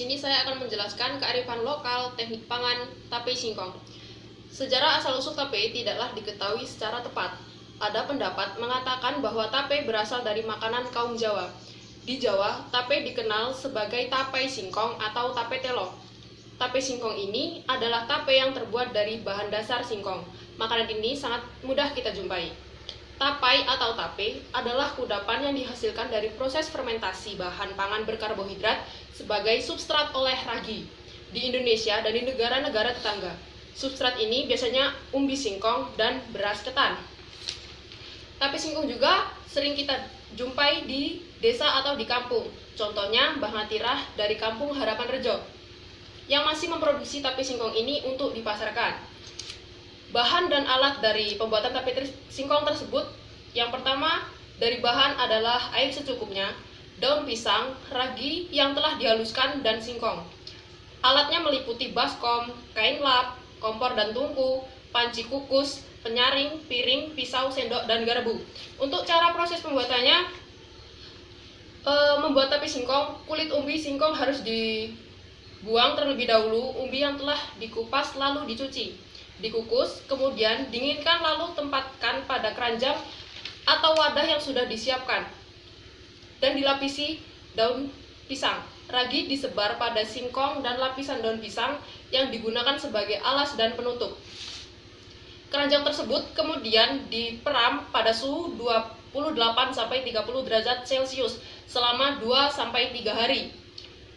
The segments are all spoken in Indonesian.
sini saya akan menjelaskan kearifan lokal teknik pangan tape singkong. Sejarah asal-usul tape tidaklah diketahui secara tepat. Ada pendapat mengatakan bahwa tape berasal dari makanan kaum Jawa. Di Jawa, tape dikenal sebagai tapai singkong atau tape telo. Tape singkong ini adalah tape yang terbuat dari bahan dasar singkong. Makanan ini sangat mudah kita jumpai. Tapai atau tape adalah kudapan yang dihasilkan dari proses fermentasi bahan pangan berkarbohidrat sebagai substrat oleh ragi di Indonesia dan di negara-negara tetangga. Substrat ini biasanya umbi singkong dan beras ketan. Tape singkong juga sering kita jumpai di desa atau di kampung. Contohnya Mbah Ngatirah dari kampung Harapan Rejo yang masih memproduksi tape singkong ini untuk dipasarkan. Bahan dan alat dari pembuatan tape singkong tersebut, yang pertama dari bahan adalah air secukupnya, daun pisang, ragi yang telah dihaluskan, dan singkong. Alatnya meliputi baskom, kain lap, kompor dan tungku, panci kukus, penyaring, piring, pisau, sendok, dan garpu. Untuk cara proses pembuatannya, membuat tape singkong, kulit umbi singkong harus dibuang terlebih dahulu, umbi yang telah dikupas lalu dicuci. Dikukus, kemudian dinginkan lalu tempatkan pada keranjang atau wadah yang sudah disiapkan dan dilapisi daun pisang. Ragi disebar pada singkong dan lapisan daun pisang yang digunakan sebagai alas dan penutup. Keranjang tersebut kemudian diperam pada suhu 28-30 derajat Celcius selama 2-3 hari.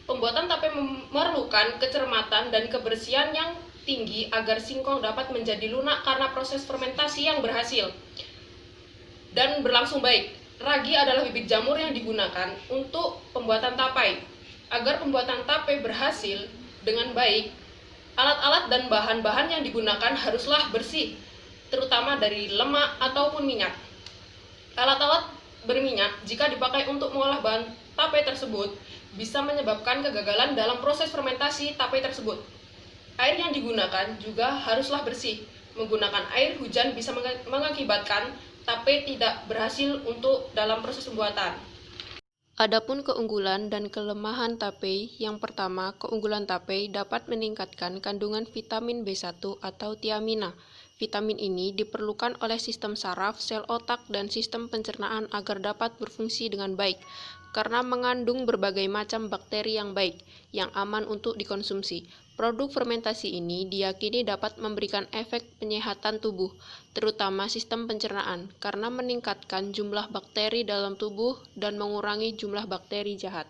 Pembuatan tape memerlukan kecermatan dan kebersihan yang tinggi agar singkong dapat menjadi lunak karena proses fermentasi yang berhasil dan berlangsung baik. Ragi adalah bibit jamur yang digunakan untuk pembuatan tapai. Agar pembuatan tape berhasil dengan baik, alat-alat dan bahan-bahan yang digunakan haruslah bersih, terutama dari lemak ataupun minyak. Alat-alat berminyak jika dipakai untuk mengolah bahan tape tersebut bisa menyebabkan kegagalan dalam proses fermentasi tape tersebut. Air yang digunakan juga haruslah bersih. Menggunakan air hujan bisa mengakibatkan tape tidak berhasil untuk dalam proses pembuatan. Adapun keunggulan dan kelemahan tape, yang pertama, keunggulan tape dapat meningkatkan kandungan vitamin B1 atau tiamina. Vitamin ini diperlukan oleh sistem saraf, sel otak, dan sistem pencernaan agar dapat berfungsi dengan baik, karena mengandung berbagai macam bakteri yang baik, yang aman untuk dikonsumsi. Produk fermentasi ini diyakini dapat memberikan efek penyehatan tubuh, terutama sistem pencernaan, karena meningkatkan jumlah bakteri dalam tubuh dan mengurangi jumlah bakteri jahat.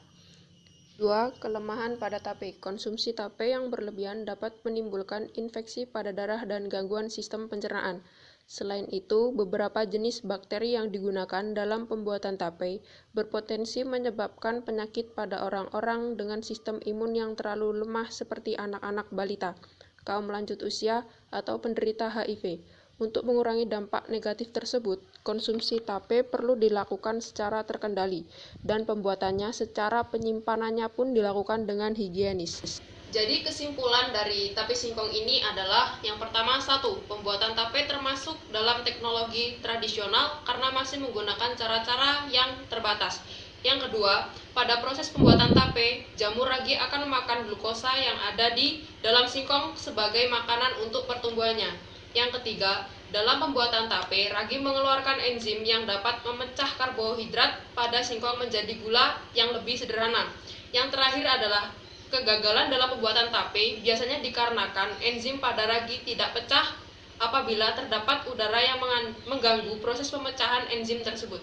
2. Kelemahan pada tape. Konsumsi tape yang berlebihan dapat menimbulkan infeksi pada darah dan gangguan sistem pencernaan. Selain itu, beberapa jenis bakteri yang digunakan dalam pembuatan tape berpotensi menyebabkan penyakit pada orang-orang dengan sistem imun yang terlalu lemah seperti anak-anak balita, kaum lanjut usia, atau penderita HIV. Untuk mengurangi dampak negatif tersebut, konsumsi tape perlu dilakukan secara terkendali, dan pembuatannya secara penyimpanannya pun dilakukan dengan higienis. Jadi kesimpulan dari tape singkong ini adalah yang pertama, 1. Pembuatan tape termasuk dalam teknologi tradisional karena masih menggunakan cara-cara yang terbatas. Yang kedua, pada proses pembuatan tape, jamur ragi akan memakan glukosa yang ada di dalam singkong sebagai makanan untuk pertumbuhannya. Yang ketiga, dalam pembuatan tape, ragi mengeluarkan enzim yang dapat memecah karbohidrat pada singkong menjadi gula yang lebih sederhana. Yang terakhir adalah kegagalan dalam pembuatan tape biasanya dikarenakan enzim pada ragi tidak pecah apabila terdapat udara yang mengganggu proses pemecahan enzim tersebut.